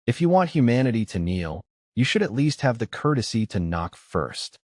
If you want humanity to kneel, you should at least have the courtesy to knock first.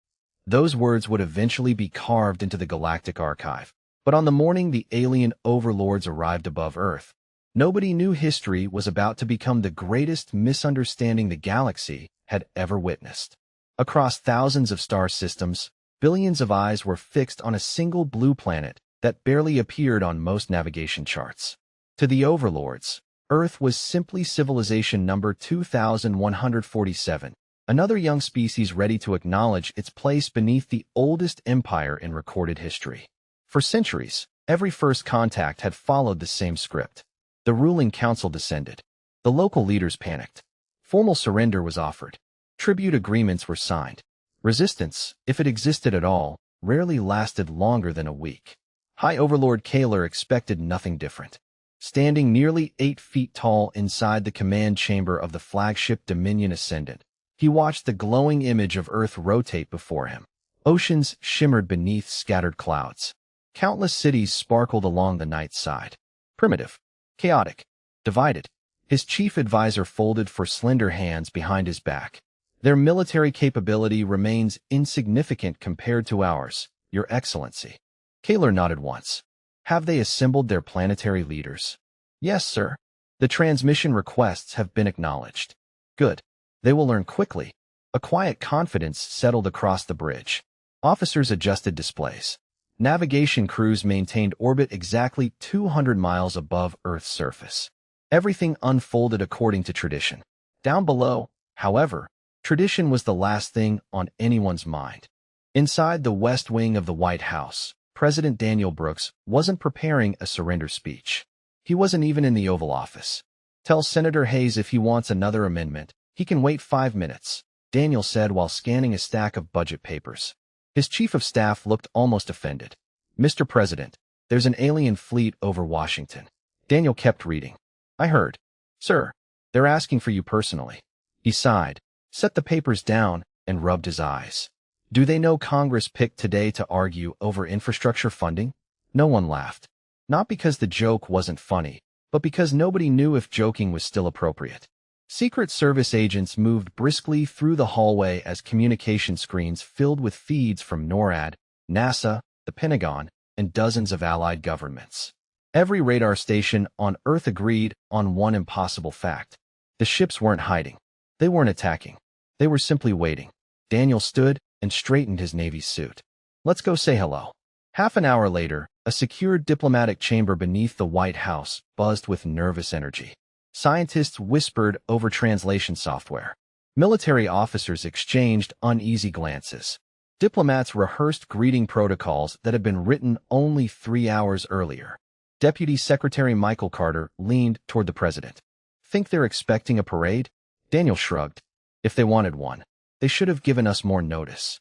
Those words would eventually be carved into the Galactic archive. But on the morning the alien Overlords arrived above Earth, nobody knew history was about to become the greatest misunderstanding the galaxy had ever witnessed. Across thousands of star systems, billions of eyes were fixed on a single blue planet that barely appeared on most navigation charts. To the Overlords, Earth was simply civilization number 2147, another young species ready to acknowledge its place beneath the oldest empire in recorded history. For centuries, every first contact had followed the same script. The ruling council descended. The local leaders panicked. Formal surrender was offered. Tribute agreements were signed. Resistance, if it existed at all, rarely lasted longer than a week. High Overlord Kaler expected nothing different. Standing nearly 8 feet tall inside the command chamber of the flagship Dominion Ascendant, he watched the glowing image of Earth rotate before him. Oceans shimmered beneath scattered clouds. Countless cities sparkled along the night side. Primitive, chaotic, divided. His chief advisor folded for slender hands behind his back. Their military capability remains insignificant compared to ours, Your Excellency. Kaler nodded once. Have they assembled their planetary leaders? Yes, sir. The transmission requests have been acknowledged. Good. They will learn quickly. A quiet confidence settled across the bridge. Officers adjusted displays. Navigation crews maintained orbit exactly 200 miles above Earth's surface. Everything unfolded according to tradition. Down below, however, tradition was the last thing on anyone's mind. Inside the West Wing of the White House, President Daniel Brooks wasn't preparing a surrender speech. He wasn't even in the Oval Office. Tell Senator Hayes if he wants another amendment, he can wait 5 minutes, Daniel said while scanning a stack of budget papers. His chief of staff looked almost offended. Mr. President, there's an alien fleet over Washington. Daniel kept reading. I heard. Sir, they're asking for you personally. He sighed, set the papers down, and rubbed his eyes. Do they know Congress picked today to argue over infrastructure funding? No one laughed. Not because the joke wasn't funny, but because nobody knew if joking was still appropriate. Secret Service agents moved briskly through the hallway as communication screens filled with feeds from NORAD, NASA, the Pentagon, and dozens of allied governments. Every radar station on Earth agreed on one impossible fact. The ships weren't hiding. They weren't attacking. They were simply waiting. Daniel stood and straightened his Navy suit. Let's go say hello. Half an hour later, a secured diplomatic chamber beneath the White House buzzed with nervous energy. Scientists whispered over translation software. Military officers exchanged uneasy glances. Diplomats rehearsed greeting protocols that had been written only 3 hours earlier. Deputy Secretary Michael Carter leaned toward the president. Think they're expecting a parade? Daniel shrugged. If they wanted one, they should have given us more notice.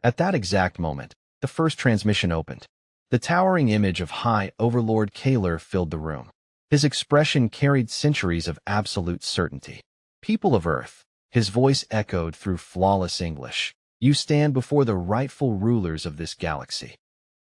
At that exact moment, the first transmission opened. The towering image of High Overlord Kaler filled the room. His expression carried centuries of absolute certainty. People of Earth, his voice echoed through flawless English. You stand before the rightful rulers of this galaxy.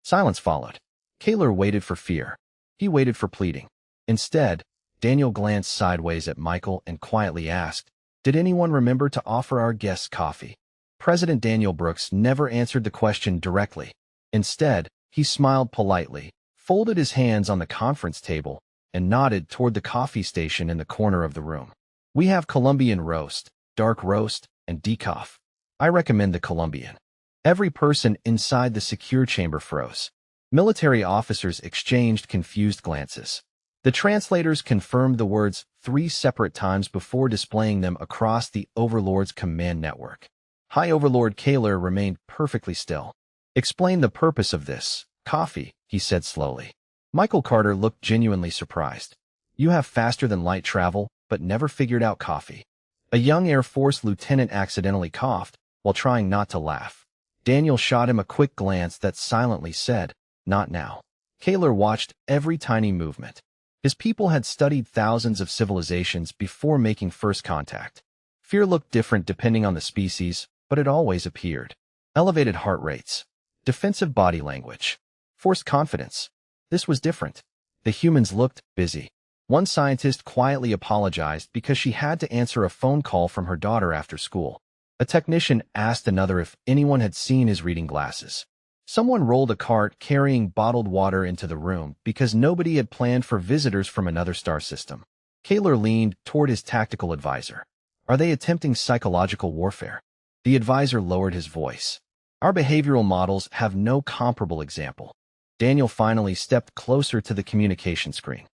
Silence followed. Kaler waited for fear. He waited for pleading. Instead, Daniel glanced sideways at Michael and quietly asked, Did anyone remember to offer our guests coffee? President Daniel Brooks never answered the question directly. Instead, he smiled politely, folded his hands on the conference table, and nodded toward the coffee station in the corner of the room. We have Colombian roast, dark roast, and decaf. I recommend the Colombian. Every person inside the secure chamber froze. Military officers exchanged confused glances. The translators confirmed the words 3 separate times before displaying them across the Overlord's command network. High Overlord Kaler remained perfectly still. Explain the purpose of this coffee, he said slowly. Michael Carter looked genuinely surprised. You have faster-than-light travel, but never figured out coffee. A young Air Force lieutenant accidentally coughed while trying not to laugh. Daniel shot him a quick glance that silently said, Not now. Kaler watched every tiny movement. His people had studied thousands of civilizations before making first contact. Fear looked different depending on the species, but it always appeared. Elevated heart rates. Defensive body language. Forced confidence. This was different. The humans looked busy. One scientist quietly apologized because she had to answer a phone call from her daughter after school. A technician asked another if anyone had seen his reading glasses. Someone rolled a cart carrying bottled water into the room because nobody had planned for visitors from another star system. Kaler leaned toward his tactical advisor. Are they attempting psychological warfare? The advisor lowered his voice. Our behavioral models have no comparable example. Daniel finally stepped closer to the communication screen.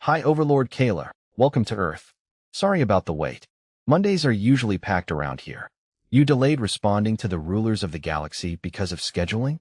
Hi, Overlord Kaler. Welcome to Earth. Sorry about the wait. Mondays are usually packed around here. You delayed responding to the rulers of the galaxy because of scheduling?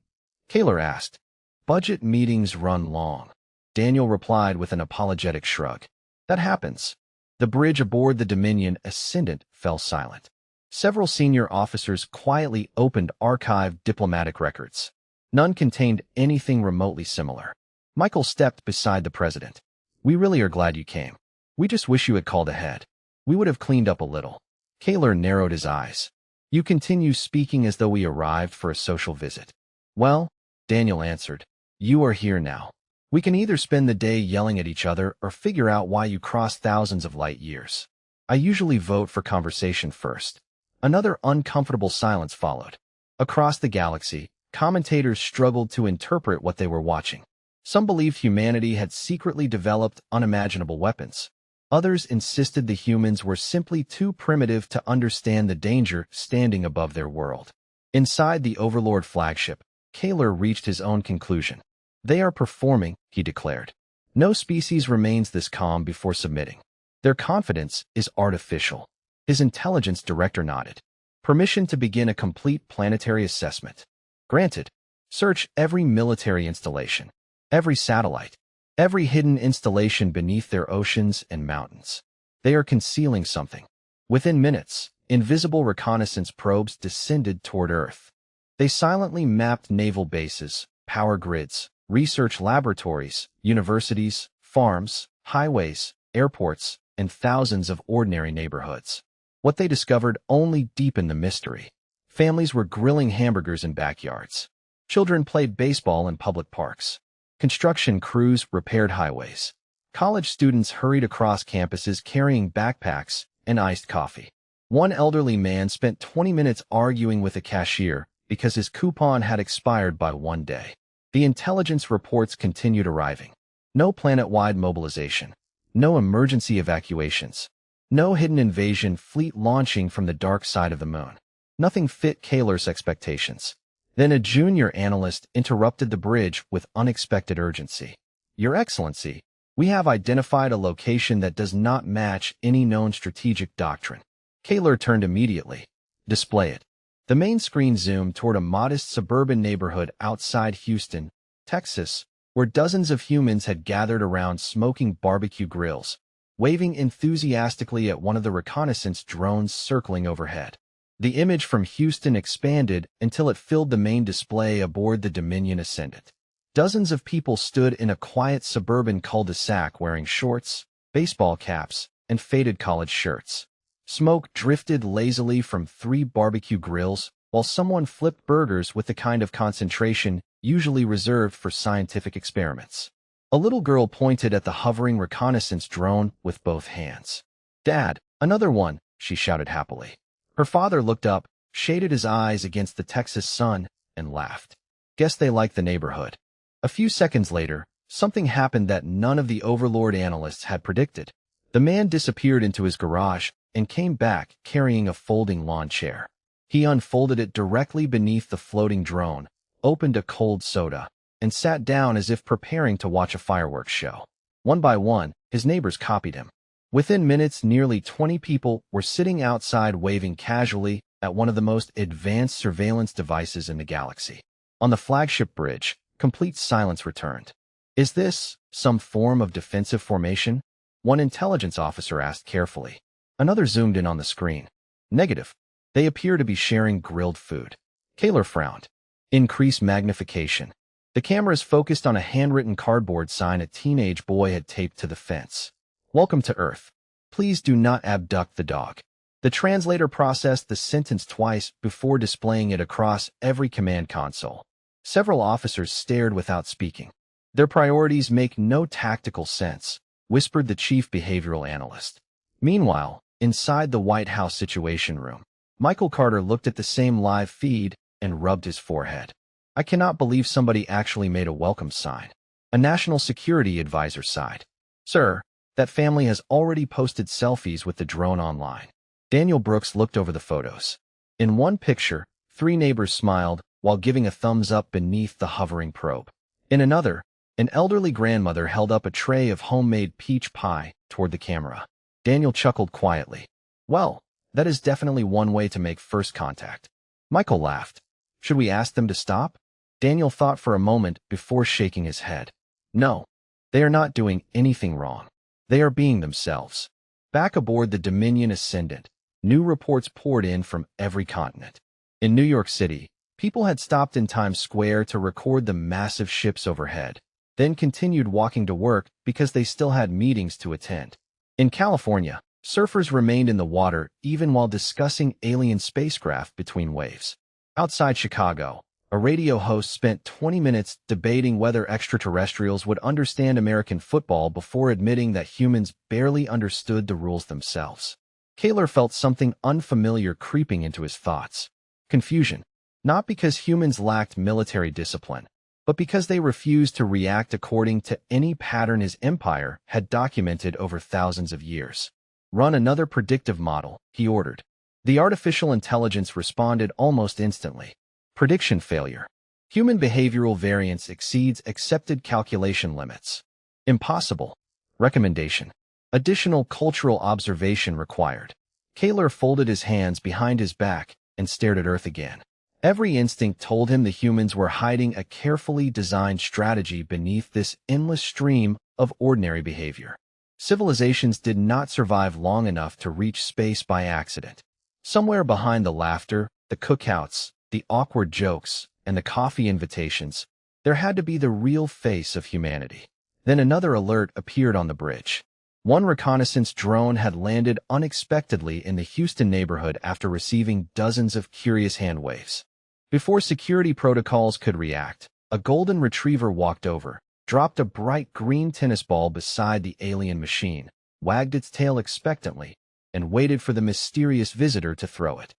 Kaler asked. Budget meetings run long. Daniel replied with an apologetic shrug. That happens. The bridge aboard the Dominion Ascendant fell silent. Several senior officers quietly opened archived diplomatic records. None contained anything remotely similar. Michael stepped beside the president. We really are glad you came. We just wish you had called ahead. We would have cleaned up a little. Kaler narrowed his eyes. You continue speaking as though we arrived for a social visit. Well, Daniel answered, you are here now. We can either spend the day yelling at each other or figure out why you crossed thousands of light years. I usually vote for conversation first. Another uncomfortable silence followed. Across the galaxy, commentators struggled to interpret what they were watching. Some believed humanity had secretly developed unimaginable weapons. Others insisted the humans were simply too primitive to understand the danger standing above their world. Inside the Overlord flagship, Kaler reached his own conclusion. They are performing, he declared. No species remains this calm before submitting. Their confidence is artificial. His intelligence director nodded. Permission to begin a complete planetary assessment. Granted. Search every military installation, every satellite, every hidden installation beneath their oceans and mountains. They are concealing something. Within minutes, invisible reconnaissance probes descended toward Earth. They silently mapped naval bases, power grids, research laboratories, universities, farms, highways, airports, and thousands of ordinary neighborhoods. What they discovered only deepened the mystery. Families were grilling hamburgers in backyards. Children played baseball in public parks. Construction crews repaired highways. College students hurried across campuses carrying backpacks and iced coffee. One elderly man spent 20 minutes arguing with a cashier because his coupon had expired by one day. The intelligence reports continued arriving. No planet-wide mobilization. No emergency evacuations. No hidden invasion fleet launching from the dark side of the moon. Nothing fit Kaler's expectations. Then a junior analyst interrupted the bridge with unexpected urgency. Your Excellency, we have identified a location that does not match any known strategic doctrine. Kaler turned immediately. Display it. The main screen zoomed toward a modest suburban neighborhood outside Houston, Texas, where dozens of humans had gathered around smoking barbecue grills, waving enthusiastically at one of the reconnaissance drones circling overhead. The image from Houston expanded until it filled the main display aboard the Dominion Ascendant. Dozens of people stood in a quiet suburban cul-de-sac wearing shorts, baseball caps, and faded college shirts. Smoke drifted lazily from 3 barbecue grills, while someone flipped burgers with the kind of concentration usually reserved for scientific experiments. A little girl pointed at the hovering reconnaissance drone with both hands. Dad, another one, she shouted happily. Her father looked up, shaded his eyes against the Texas sun, and laughed. Guess they like the neighborhood. A few seconds later, something happened that none of the Overlord analysts had predicted. The man disappeared into his garage and came back carrying a folding lawn chair. He unfolded it directly beneath the floating drone, opened a cold soda, and sat down as if preparing to watch a fireworks show. One by one, his neighbors copied him. Within minutes, nearly 20 people were sitting outside waving casually at one of the most advanced surveillance devices in the galaxy. On the flagship bridge, complete silence returned. Is this some form of defensive formation? One intelligence officer asked carefully. Another zoomed in on the screen. Negative. They appear to be sharing grilled food. Kaler frowned. Increase magnification. The cameras focused on a handwritten cardboard sign a teenage boy had taped to the fence. Welcome to Earth. Please do not abduct the dog. The translator processed the sentence twice before displaying it across every command console. Several officers stared without speaking. Their priorities make no tactical sense. whispered the chief behavioral analyst. Meanwhile, inside the White House Situation Room, Michael Carter looked at the same live feed and rubbed his forehead. I cannot believe somebody actually made a welcome sign. A national security advisor sighed. Sir, that family has already posted selfies with the drone online. Daniel Brooks looked over the photos. In one picture, 3 neighbors smiled while giving a thumbs up beneath the hovering probe. In another, an elderly grandmother held up a tray of homemade peach pie toward the camera. Daniel chuckled quietly. Well, that is definitely one way to make first contact. Michael laughed. Should we ask them to stop? Daniel thought for a moment before shaking his head. No, they are not doing anything wrong. They are being themselves. Back aboard the Dominion Ascendant, new reports poured in from every continent. In New York City, people had stopped in Times Square to record the massive ships overhead, then continued walking to work because they still had meetings to attend. In California, surfers remained in the water even while discussing alien spacecraft between waves. Outside Chicago, a radio host spent 20 minutes debating whether extraterrestrials would understand American football before admitting that humans barely understood the rules themselves. Kaler felt something unfamiliar creeping into his thoughts. Confusion. Not because humans lacked military discipline, but because they refused to react according to any pattern his empire had documented over thousands of years. Run another predictive model, he ordered. The artificial intelligence responded almost instantly. Prediction failure. Human behavioral variance exceeds accepted calculation limits. Impossible. Recommendation. Additional cultural observation required. Kaler folded his hands behind his back and stared at Earth again. Every instinct told him the humans were hiding a carefully designed strategy beneath this endless stream of ordinary behavior. Civilizations did not survive long enough to reach space by accident. Somewhere behind the laughter, the cookouts, the awkward jokes, and the coffee invitations, there had to be the real face of humanity. Then another alert appeared on the bridge. One reconnaissance drone had landed unexpectedly in the Houston neighborhood after receiving dozens of curious hand waves. Before security protocols could react, a golden retriever walked over, dropped a bright green tennis ball beside the alien machine, wagged its tail expectantly, and waited for the mysterious visitor to throw it.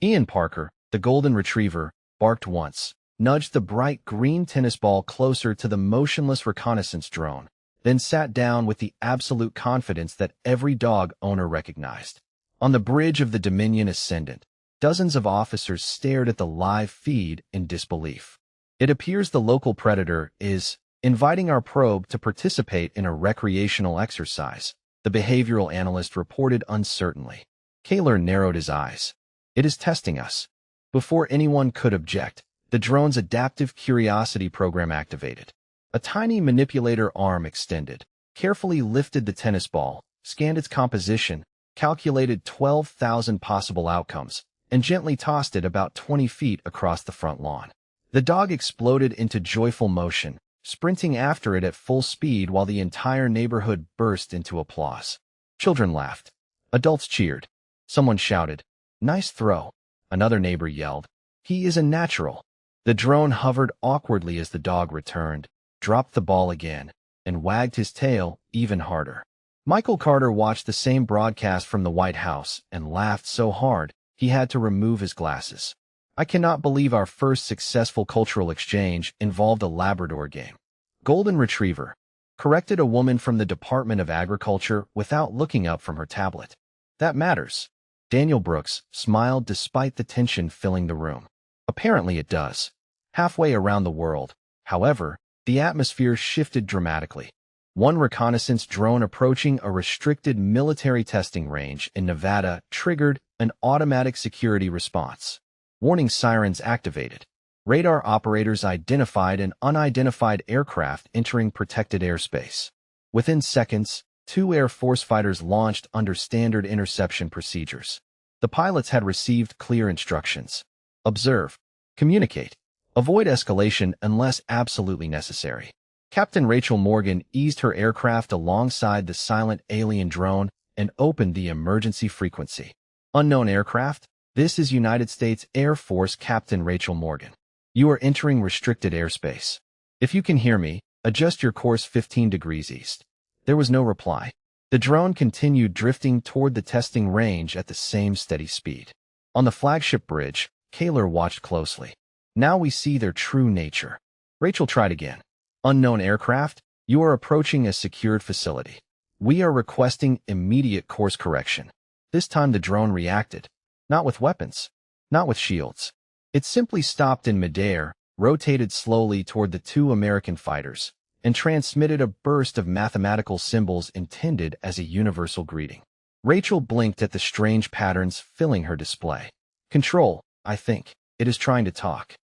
Ian Parker, the golden retriever, barked once, nudged the bright green tennis ball closer to the motionless reconnaissance drone, then sat down with the absolute confidence that every dog owner recognized. On the bridge of the Dominion Ascendant, dozens of officers stared at the live feed in disbelief. It appears the local predator is inviting our probe to participate in a recreational exercise, the behavioral analyst reported uncertainly. Kaler narrowed his eyes. It is testing us. Before anyone could object, the drone's adaptive curiosity program activated. A tiny manipulator arm extended, carefully lifted the tennis ball, scanned its composition, calculated 12,000 possible outcomes, and gently tossed it about 20 feet across the front lawn. The dog exploded into joyful motion, sprinting after it at full speed while the entire neighborhood burst into applause. Children laughed. Adults cheered. Someone shouted, "Nice throw." Another neighbor yelled, "He is a natural." The drone hovered awkwardly as the dog returned, dropped the ball again, and wagged his tail even harder. Michael Carter watched the same broadcast from the White House and laughed so hard he had to remove his glasses. I cannot believe our first successful cultural exchange involved a Labrador game. Golden Retriever corrected a woman from the Department of Agriculture without looking up from her tablet. That matters. Daniel Brooks smiled despite the tension filling the room. Apparently it does. Halfway around the world, however, the atmosphere shifted dramatically. One reconnaissance drone approaching a restricted military testing range in Nevada triggered an automatic security response. Warning sirens activated. Radar operators identified an unidentified aircraft entering protected airspace. Within seconds, 2 Air Force fighters launched under standard interception procedures. The pilots had received clear instructions. Observe. Communicate. Avoid escalation unless absolutely necessary. Captain Rachel Morgan eased her aircraft alongside the silent alien drone and opened the emergency frequency. Unknown aircraft, this is United States Air Force Captain Rachel Morgan. You are entering restricted airspace. If you can hear me, adjust your course 15 degrees east. There was no reply. The drone continued drifting toward the testing range at the same steady speed. On the flagship bridge, Kaler watched closely. Now we see their true nature. Rachel tried again. Unknown aircraft, you are approaching a secured facility. We are requesting immediate course correction. This time the drone reacted. Not with weapons. Not with shields. It simply stopped in midair, rotated slowly toward the two American fighters, and transmitted a burst of mathematical symbols intended as a universal greeting. Rachel blinked at the strange patterns filling her display. Control, I think. It is trying to talk.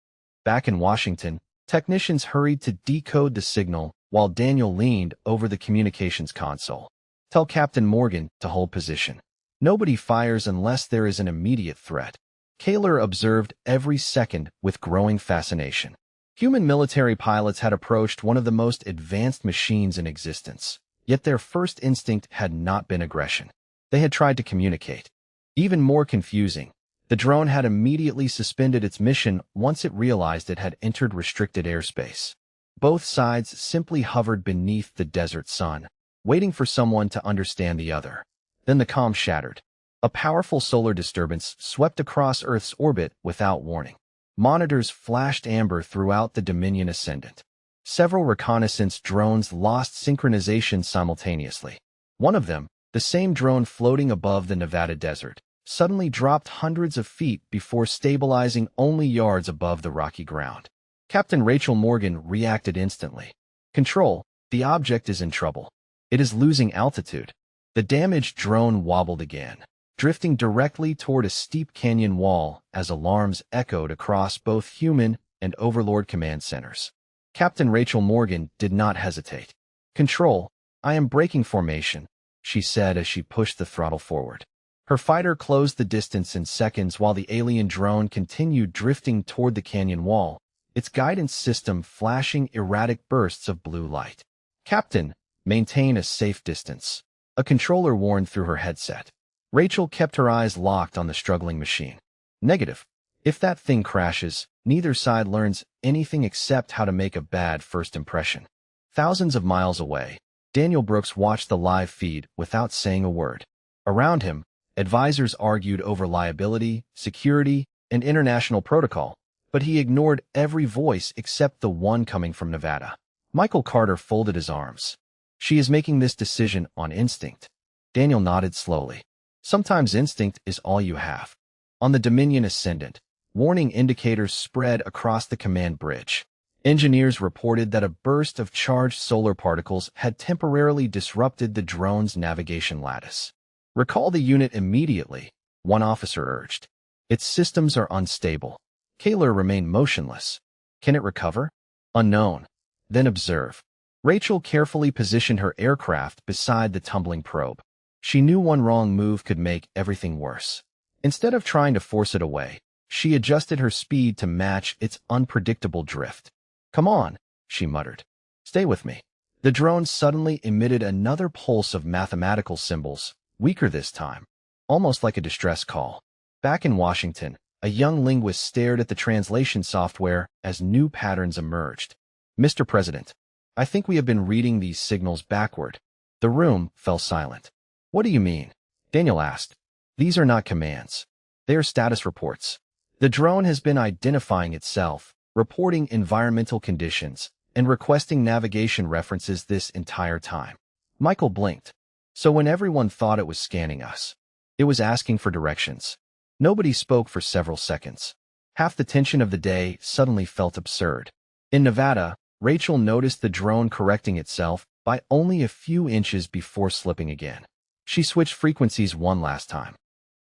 Back in Washington, technicians hurried to decode the signal while Daniel leaned over the communications console. Tell Captain Morgan to hold position. Nobody fires unless there is an immediate threat. Kaler observed every second with growing fascination. Human military pilots had approached one of the most advanced machines in existence, yet their first instinct had not been aggression. They had tried to communicate. Even more confusing, the drone had immediately suspended its mission once it realized it had entered restricted airspace. Both sides simply hovered beneath the desert sun, waiting for someone to understand the other. Then the comm shattered. A powerful solar disturbance swept across Earth's orbit without warning. Monitors flashed amber throughout the Dominion Ascendant. Several reconnaissance drones lost synchronization simultaneously. One of them, the same drone floating above the Nevada desert, suddenly dropped hundreds of feet before stabilizing only yards above the rocky ground. Captain Rachel Morgan reacted instantly. Control, the object is in trouble. It is losing altitude. The damaged drone wobbled again, drifting directly toward a steep canyon wall as alarms echoed across both human and Overlord command centers. Captain Rachel Morgan did not hesitate. Control, I am breaking formation, she said as she pushed the throttle forward. Her fighter closed the distance in seconds while the alien drone continued drifting toward the canyon wall, its guidance system flashing erratic bursts of blue light. Captain, maintain a safe distance. A controller warned through her headset. Rachel kept her eyes locked on the struggling machine. Negative. If that thing crashes, neither side learns anything except how to make a bad first impression. Thousands of miles away, Daniel Brooks watched the live feed without saying a word. Around him, advisors argued over liability, security, and international protocol, but he ignored every voice except the one coming from Nevada. Michael Carter folded his arms. She is making this decision on instinct. Daniel nodded slowly. Sometimes instinct is all you have. On the Dominion Ascendant, warning indicators spread across the command bridge. Engineers reported that a burst of charged solar particles had temporarily disrupted the drone's navigation lattice. Recall the unit immediately, one officer urged. Its systems are unstable. Kaler remained motionless. Can it recover? Unknown. Then observe. Rachel carefully positioned her aircraft beside the tumbling probe. She knew one wrong move could make everything worse. Instead of trying to force it away, she adjusted her speed to match its unpredictable drift. Come on, she muttered. Stay with me. The drone suddenly emitted another pulse of mathematical symbols, weaker this time, almost like a distress call. Back in Washington, a young linguist stared at the translation software as new patterns emerged. Mr. President, I think we have been reading these signals backward. The room fell silent. What do you mean? Daniel asked. These are not commands. They are status reports. The drone has been identifying itself, reporting environmental conditions, and requesting navigation references this entire time. Michael blinked. So when everyone thought it was scanning us, it was asking for directions. Nobody spoke for several seconds. Half the tension of the day suddenly felt absurd. In Nevada, Rachel noticed the drone correcting itself by only a few inches before slipping again. She switched frequencies one last time.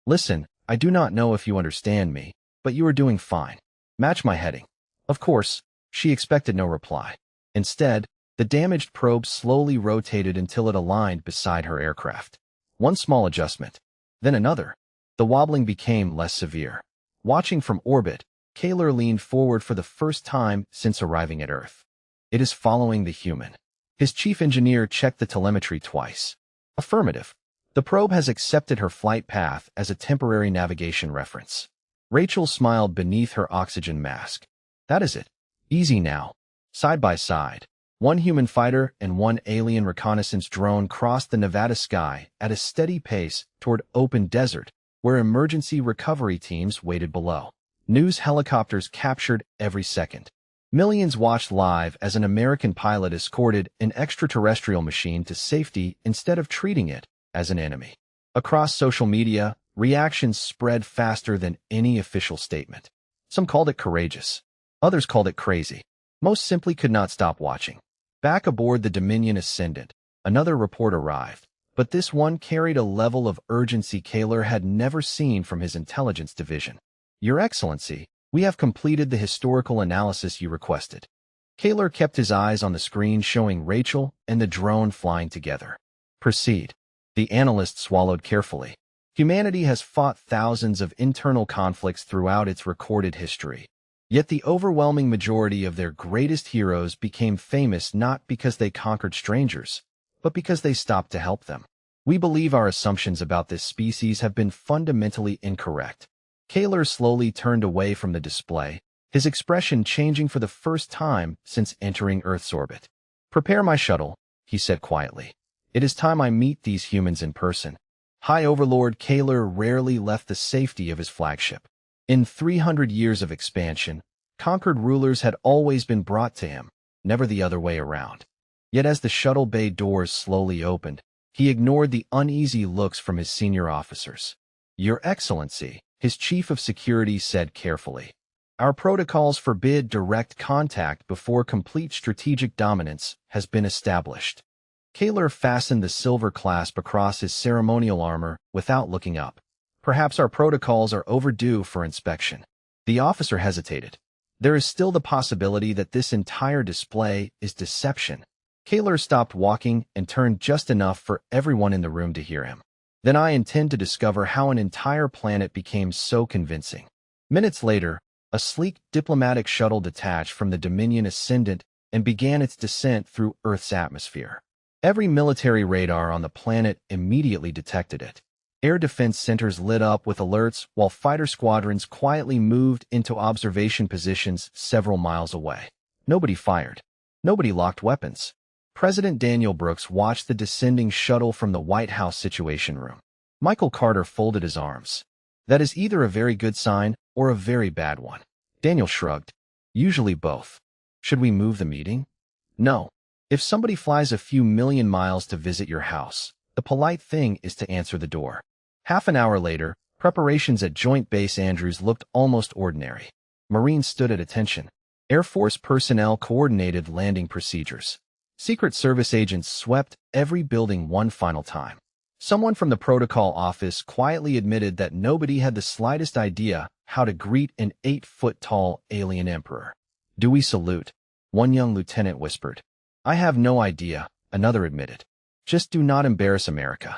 Listen, I do not know if you understand me, but you are doing fine. Match my heading. Of course, she expected no reply. Instead, the damaged probe slowly rotated until it aligned beside her aircraft. One small adjustment, then another. The wobbling became less severe. Watching from orbit, Kaler leaned forward for the first time since arriving at Earth. It is following the human. His chief engineer checked the telemetry twice. Affirmative. The probe has accepted her flight path as a temporary navigation reference. Rachel smiled beneath her oxygen mask. That is it. Easy now. Side by side. One human fighter and one alien reconnaissance drone crossed the Nevada sky at a steady pace toward open desert, where emergency recovery teams waited below. News helicopters captured every second. Millions watched live as an American pilot escorted an extraterrestrial machine to safety instead of treating it as an enemy. Across social media, reactions spread faster than any official statement. Some called it courageous. Others called it crazy. Most simply could not stop watching. Back aboard the Dominion Ascendant, another report arrived, but this one carried a level of urgency Kaler had never seen from his intelligence division. Your Excellency, we have completed the historical analysis you requested. Kaler kept his eyes on the screen showing Rachel and the drone flying together. Proceed. The analyst swallowed carefully. Humanity has fought thousands of internal conflicts throughout its recorded history. Yet the overwhelming majority of their greatest heroes became famous not because they conquered strangers, but because they stopped to help them. We believe our assumptions about this species have been fundamentally incorrect. Kaler slowly turned away from the display, his expression changing for the first time since entering Earth's orbit. Prepare my shuttle, he said quietly. It is time I meet these humans in person. High Overlord Kaler rarely left the safety of his flagship. In 300 years of expansion, conquered rulers had always been brought to him, never the other way around. Yet as the shuttle bay doors slowly opened, he ignored the uneasy looks from his senior officers. Your Excellency, his chief of security said carefully, our protocols forbid direct contact before complete strategic dominance has been established. Kaler fastened the silver clasp across his ceremonial armor without looking up. Perhaps our protocols are overdue for inspection. The officer hesitated. There is still the possibility that this entire display is deception. Kaler stopped walking and turned just enough for everyone in the room to hear him. Then I intend to discover how an entire planet became so convincing. Minutes later, a sleek diplomatic shuttle detached from the Dominion Ascendant and began its descent through Earth's atmosphere. Every military radar on the planet immediately detected it. Air defense centers lit up with alerts while fighter squadrons quietly moved into observation positions several miles away. Nobody fired. Nobody locked weapons. President Daniel Brooks watched the descending shuttle from the White House Situation Room. Michael Carter folded his arms. That is either a very good sign or a very bad one. Daniel shrugged. Usually both. Should we move the meeting? No. If somebody flies a few million miles to visit your house, the polite thing is to answer the door. Half an hour later, preparations at Joint Base Andrews looked almost ordinary. Marines stood at attention. Air Force personnel coordinated landing procedures. Secret Service agents swept every building one final time. Someone from the protocol office quietly admitted that nobody had the slightest idea how to greet an 8-foot-tall alien emperor. Do we salute? One young lieutenant whispered. I have no idea, another admitted. Just do not embarrass America.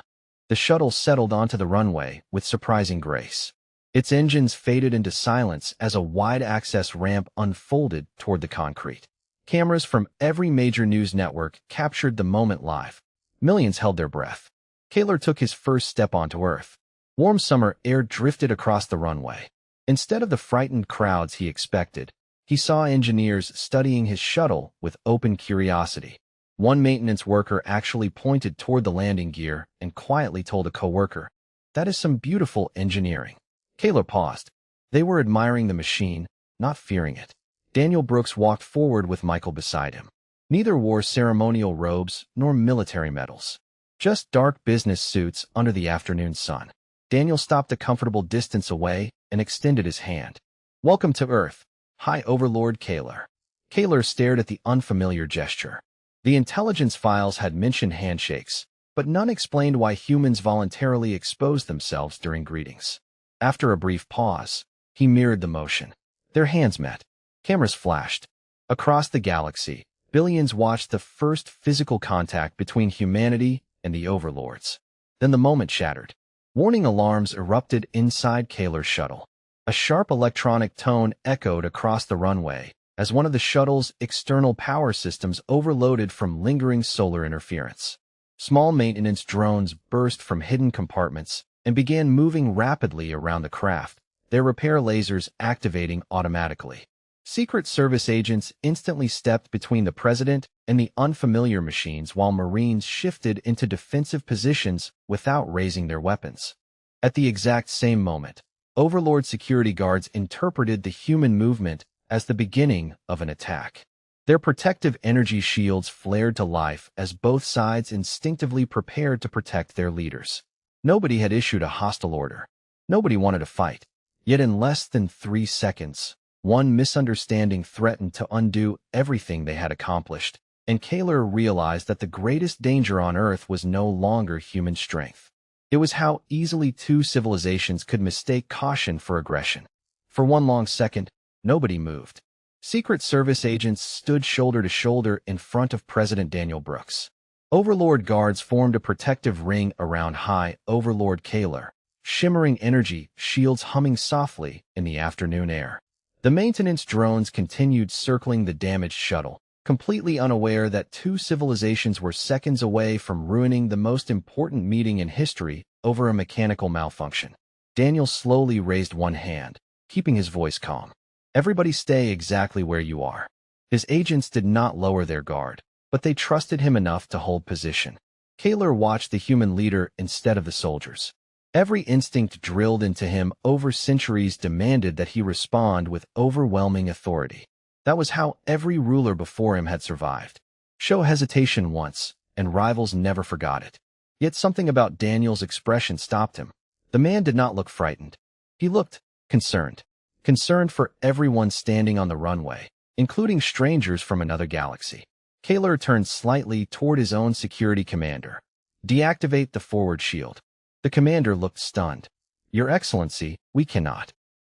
The shuttle settled onto the runway with surprising grace. Its engines faded into silence as a wide-access ramp unfolded toward the concrete. Cameras from every major news network captured the moment live. Millions held their breath. Kaler took his first step onto Earth. Warm summer air drifted across the runway. Instead of the frightened crowds he expected, he saw engineers studying his shuttle with open curiosity. One maintenance worker actually pointed toward the landing gear and quietly told a coworker, "That is some beautiful engineering." Kaler paused. They were admiring the machine, not fearing it. Daniel Brooks walked forward with Michael beside him. Neither wore ceremonial robes nor military medals. Just dark business suits under the afternoon sun. Daniel stopped a comfortable distance away and extended his hand. Welcome to Earth, High Overlord Kaler. Kaler stared at the unfamiliar gesture. The intelligence files had mentioned handshakes, but none explained why humans voluntarily exposed themselves during greetings. After a brief pause, he mirrored the motion. Their hands met. Cameras flashed. Across the galaxy, billions watched the first physical contact between humanity and the Overlords. Then the moment shattered. Warning alarms erupted inside Kaler's shuttle. A sharp electronic tone echoed across the runway as one of the shuttle's external power systems overloaded from lingering solar interference. Small maintenance drones burst from hidden compartments and began moving rapidly around the craft, their repair lasers activating automatically. Secret Service agents instantly stepped between the president and the unfamiliar machines while Marines shifted into defensive positions without raising their weapons. At the exact same moment, Overlord security guards interpreted the human movement as the beginning of an attack. Their protective energy shields flared to life as both sides instinctively prepared to protect their leaders. Nobody had issued a hostile order. Nobody wanted to fight. Yet in less than 3 seconds, one misunderstanding threatened to undo everything they had accomplished, and Kaler realized that the greatest danger on Earth was no longer human strength. It was how easily two civilizations could mistake caution for aggression. For one long second, nobody moved. Secret Service agents stood shoulder to shoulder in front of President Daniel Brooks. Overlord guards formed a protective ring around High Overlord Kaler, shimmering energy shields humming softly in the afternoon air. The maintenance drones continued circling the damaged shuttle, completely unaware that two civilizations were seconds away from ruining the most important meeting in history over a mechanical malfunction. Daniel slowly raised one hand, keeping his voice calm. Everybody stay exactly where you are. His agents did not lower their guard, but they trusted him enough to hold position. Kaler watched the human leader instead of the soldiers. Every instinct drilled into him over centuries demanded that he respond with overwhelming authority. That was how every ruler before him had survived. Show hesitation once, and rivals never forgot it. Yet something about Daniel's expression stopped him. The man did not look frightened. He looked concerned. Concerned for everyone standing on the runway, including strangers from another galaxy. Kaler turned slightly toward his own security commander. Deactivate the forward shield. The commander looked stunned. Your Excellency, we cannot.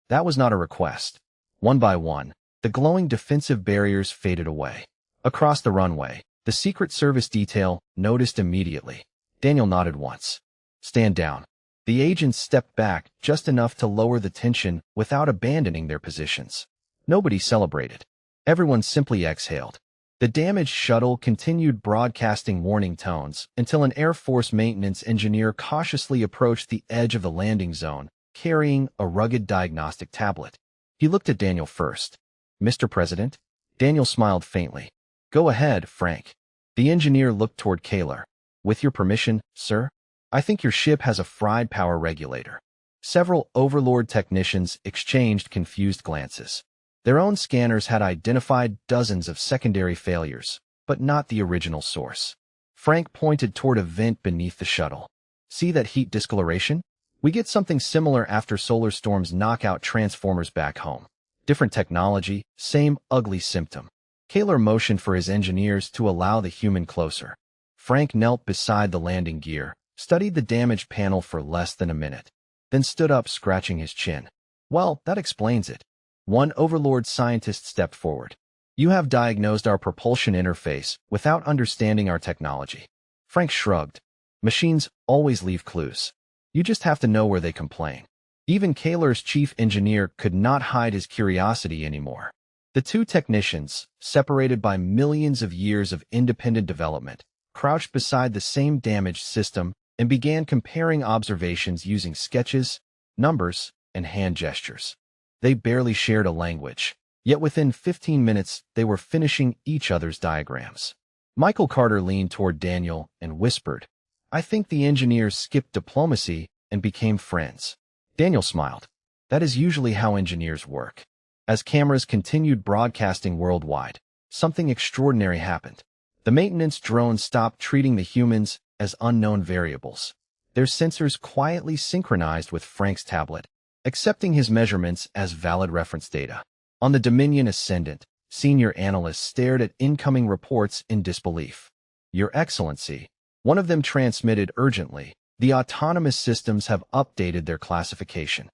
That was not a request. One by one, the glowing defensive barriers faded away. Across the runway, the Secret Service detail noticed immediately. Daniel nodded once. Stand down. The agents stepped back just enough to lower the tension without abandoning their positions. Nobody celebrated. Everyone simply exhaled. The damaged shuttle continued broadcasting warning tones until an Air Force maintenance engineer cautiously approached the edge of the landing zone, carrying a rugged diagnostic tablet. He looked at Daniel first. Mr. President? Daniel smiled faintly. Go ahead, Frank. The engineer looked toward Kaler. With your permission, sir? I think your ship has a fried power regulator. Several Overlord technicians exchanged confused glances. Their own scanners had identified dozens of secondary failures, but not the original source. Frank pointed toward a vent beneath the shuttle. See that heat discoloration? We get something similar after solar storms knock out transformers back home. Different technology, same ugly symptom. Kaler motioned for his engineers to allow the human closer. Frank knelt beside the landing gear, studied the damaged panel for less than a minute, then stood up scratching his chin. Well, that explains it. One Overlord scientist stepped forward. You have diagnosed our propulsion interface without understanding our technology. Frank shrugged. Machines always leave clues. You just have to know where they complain. Even Kaler's chief engineer could not hide his curiosity anymore. The two technicians, separated by millions of years of independent development, crouched beside the same damaged system and began comparing observations using sketches, numbers, and hand gestures. They barely shared a language, yet within 15 minutes they were finishing each other's diagrams. Michael Carter leaned toward Daniel and whispered, I think the engineers skipped diplomacy and became friends. Daniel smiled. That is usually how engineers work. As cameras continued broadcasting worldwide, something extraordinary happened. The maintenance drones stopped treating the humans as unknown variables. Their sensors quietly synchronized with Frank's tablet, accepting his measurements as valid reference data. On the Dominion Ascendant, senior analysts stared at incoming reports in disbelief. Your Excellency, one of them transmitted urgently, the autonomous systems have updated their classification.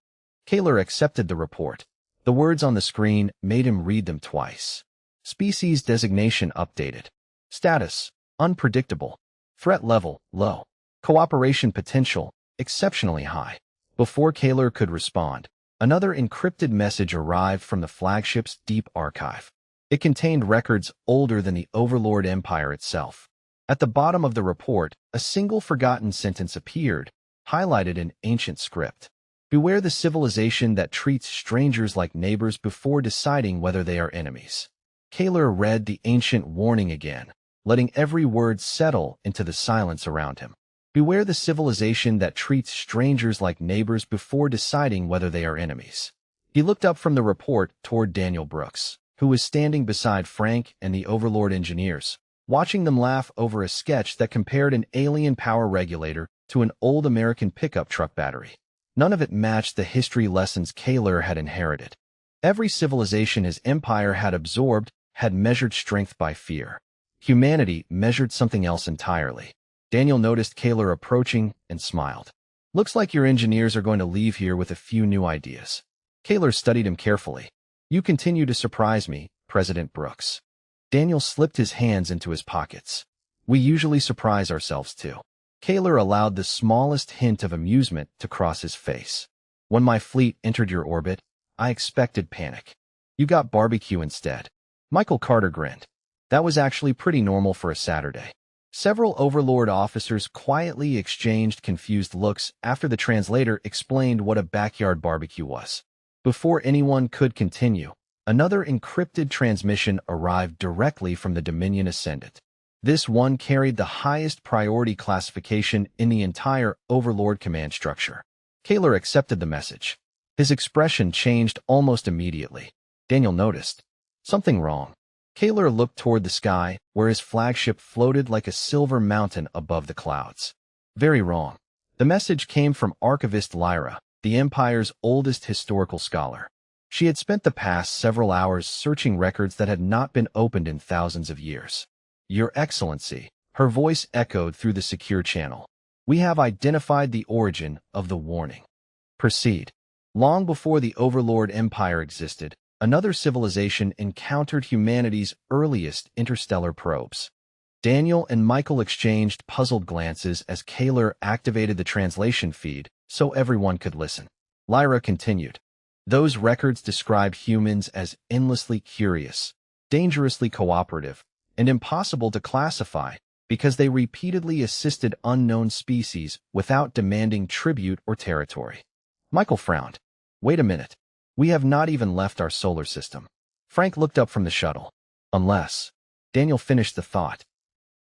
Kaler accepted the report. The words on the screen made him read them twice. Species designation updated. Status, unpredictable. Threat level, low. Cooperation potential, exceptionally high. Before Kaler could respond, another encrypted message arrived from the flagship's deep archive. It contained records older than the Overlord Empire itself. At the bottom of the report, a single forgotten sentence appeared, highlighted in ancient script. Beware the civilization that treats strangers like neighbors before deciding whether they are enemies. Kaler read the ancient warning again, letting every word settle into the silence around him. Beware the civilization that treats strangers like neighbors before deciding whether they are enemies. He looked up from the report toward Daniel Brooks, who was standing beside Frank and the Overlord engineers, watching them laugh over a sketch that compared an alien power regulator to an old American pickup truck battery. None of it matched the history lessons Kaler had inherited. Every civilization his empire had absorbed had measured strength by fear. Humanity measured something else entirely. Daniel noticed Kaler approaching and smiled. Looks like your engineers are going to leave here with a few new ideas. Kaler studied him carefully. You continue to surprise me, President Brooks. Daniel slipped his hands into his pockets. We usually surprise ourselves too. Kaler allowed the smallest hint of amusement to cross his face. When my fleet entered your orbit, I expected panic. You got barbecue instead. Michael Carter grinned. That was actually pretty normal for a Saturday. Several Overlord officers quietly exchanged confused looks after the translator explained what a backyard barbecue was. Before anyone could continue, another encrypted transmission arrived directly from the Dominion Ascendant. This one carried the highest priority classification in the entire Overlord command structure. Kaler accepted the message. His expression changed almost immediately. Daniel noticed something wrong. Kaler looked toward the sky, where his flagship floated like a silver mountain above the clouds. Very wrong. The message came from Archivist Lyra, the Empire's oldest historical scholar. She had spent the past several hours searching records that had not been opened in thousands of years. Your Excellency, her voice echoed through the secure channel. We have identified the origin of the warning. Proceed. Long before the Overlord Empire existed, another civilization encountered humanity's earliest interstellar probes. Daniel and Michael exchanged puzzled glances as Kaler activated the translation feed so everyone could listen. Lyra continued. Those records describe humans as endlessly curious, dangerously cooperative, and impossible to classify because they repeatedly assisted unknown species without demanding tribute or territory. Michael frowned. Wait a minute. We have not even left our solar system. Frank looked up from the shuttle. Unless. Daniel finished the thought.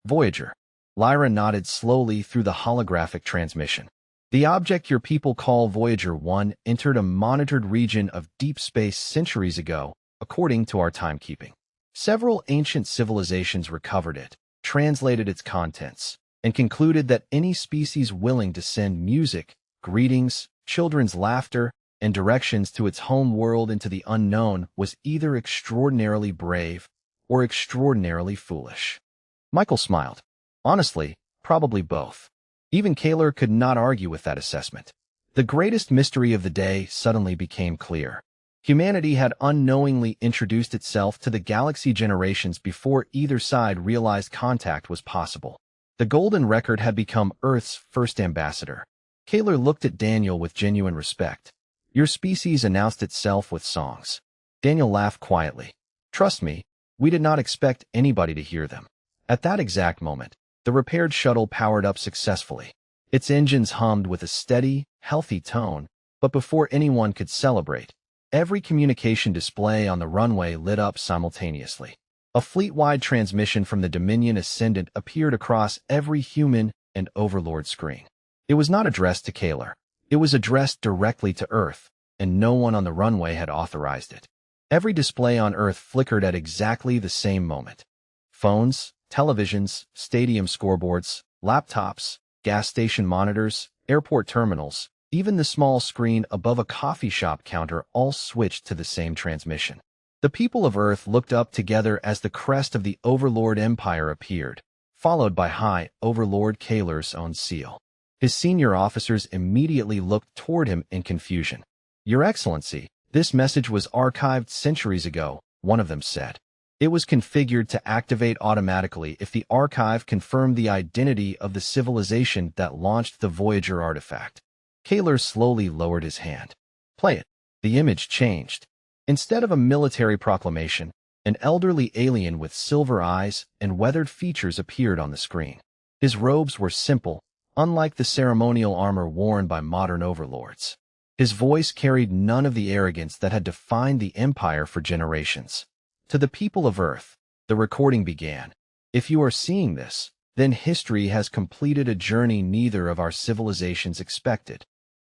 Voyager. Lyra nodded slowly through the holographic transmission. The object your people call Voyager 1 entered a monitored region of deep space centuries ago, according to our timekeeping. Several ancient civilizations recovered it, translated its contents, and concluded that any species willing to send music, greetings, children's laughter, and directions to its home world into the unknown was either extraordinarily brave or extraordinarily foolish. Michael smiled. Honestly, probably both. Even Kaler could not argue with that assessment. The greatest mystery of the day suddenly became clear. Humanity had unknowingly introduced itself to the galaxy generations before either side realized contact was possible. The Golden Record had become Earth's first ambassador. Kaler looked at Daniel with genuine respect. Your species announced itself with songs. Daniel laughed quietly. Trust me, we did not expect anybody to hear them. At that exact moment, the repaired shuttle powered up successfully. Its engines hummed with a steady, healthy tone, but before anyone could celebrate, every communication display on the runway lit up simultaneously. A fleet-wide transmission from the Dominion Ascendant appeared across every human and Overlord screen. It was not addressed to Kaler. It was addressed directly to Earth, and no one on the runway had authorized it. Every display on Earth flickered at exactly the same moment. Phones, televisions, stadium scoreboards, laptops, gas station monitors, airport terminals, even the small screen above a coffee shop counter all switched to the same transmission. The people of Earth looked up together as the crest of the Overlord Empire appeared, followed by High Overlord Kaler's own seal. His senior officers immediately looked toward him in confusion. Your Excellency, this message was archived centuries ago, one of them said. It was configured to activate automatically if the archive confirmed the identity of the civilization that launched the Voyager artifact. Kaler slowly lowered his hand. Play it. The image changed. Instead of a military proclamation, an elderly alien with silver eyes and weathered features appeared on the screen. His robes were simple, unlike the ceremonial armor worn by modern overlords. His voice carried none of the arrogance that had defined the Empire for generations. To the people of Earth, the recording began. If you are seeing this, then history has completed a journey neither of our civilizations expected.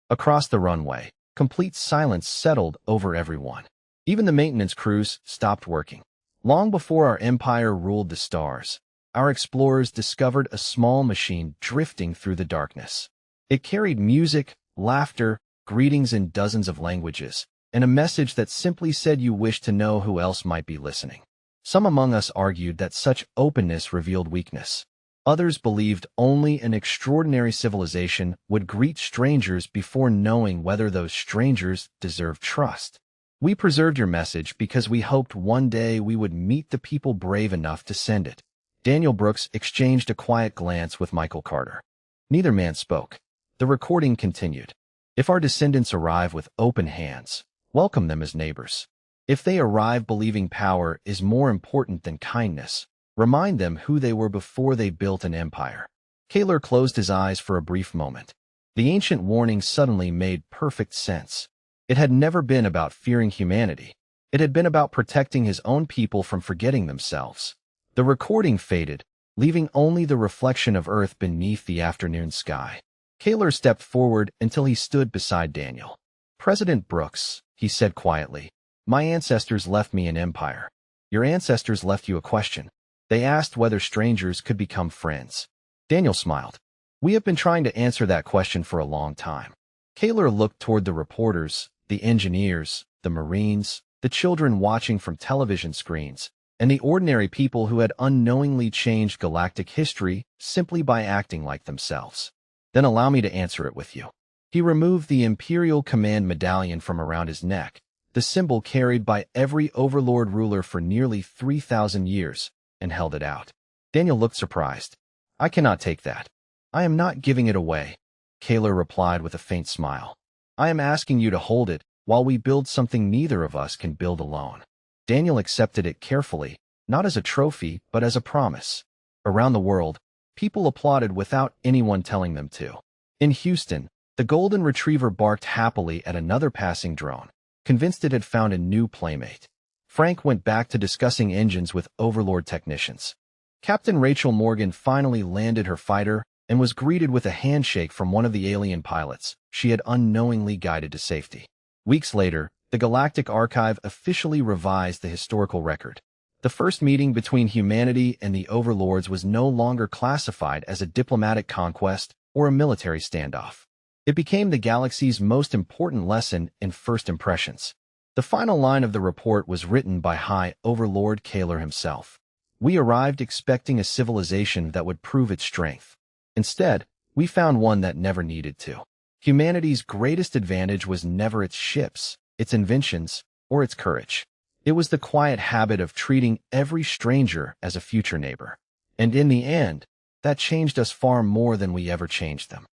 Across the runway, complete silence settled over everyone. Even the maintenance crews stopped working. Long before our empire ruled the stars, our explorers discovered a small machine drifting through the darkness. It carried music, laughter, greetings in dozens of languages, and a message that simply said you wish to know who else might be listening. Some among us argued that such openness revealed weakness. Others believed only an extraordinary civilization would greet strangers before knowing whether those strangers deserved trust. We preserved your message because we hoped one day we would meet the people brave enough to send it. Daniel Brooks exchanged a quiet glance with Michael Carter. Neither man spoke. The recording continued. If our descendants arrive with open hands, welcome them as neighbors. If they arrive believing power is more important than kindness, remind them who they were before they built an empire. Kaler closed his eyes for a brief moment. The ancient warning suddenly made perfect sense. It had never been about fearing humanity. It had been about protecting his own people from forgetting themselves. The recording faded, leaving only the reflection of Earth beneath the afternoon sky. Kaler stepped forward until he stood beside Daniel. President Brooks, he said quietly, my ancestors left me an empire. Your ancestors left you a question. They asked whether strangers could become friends. Daniel smiled. We have been trying to answer that question for a long time. Kaler looked toward the reporters, the engineers, the Marines, the children watching from television screens, and the ordinary people who had unknowingly changed galactic history simply by acting like themselves. Then allow me to answer it with you. He removed the Imperial Command medallion from around his neck, the symbol carried by every Overlord ruler for nearly 3,000 years, and held it out. Daniel looked surprised. I cannot take that. I am not giving it away, Kaler replied with a faint smile. I am asking you to hold it while we build something neither of us can build alone. Daniel accepted it carefully, not as a trophy, but as a promise. Around the world, people applauded without anyone telling them to. In Houston, the Golden Retriever barked happily at another passing drone, convinced it had found a new playmate. Frank went back to discussing engines with Overlord technicians. Captain Rachel Morgan finally landed her fighter and was greeted with a handshake from one of the alien pilots she had unknowingly guided to safety. Weeks later, the Galactic Archive officially revised the historical record. The first meeting between humanity and the Overlords was no longer classified as a diplomatic conquest or a military standoff. It became the galaxy's most important lesson in first impressions. The final line of the report was written by High Overlord Kaler himself. We arrived expecting a civilization that would prove its strength. Instead, we found one that never needed to. Humanity's greatest advantage was never its ships, its inventions, or its courage. It was the quiet habit of treating every stranger as a future neighbor. And in the end, that changed us far more than we ever changed them.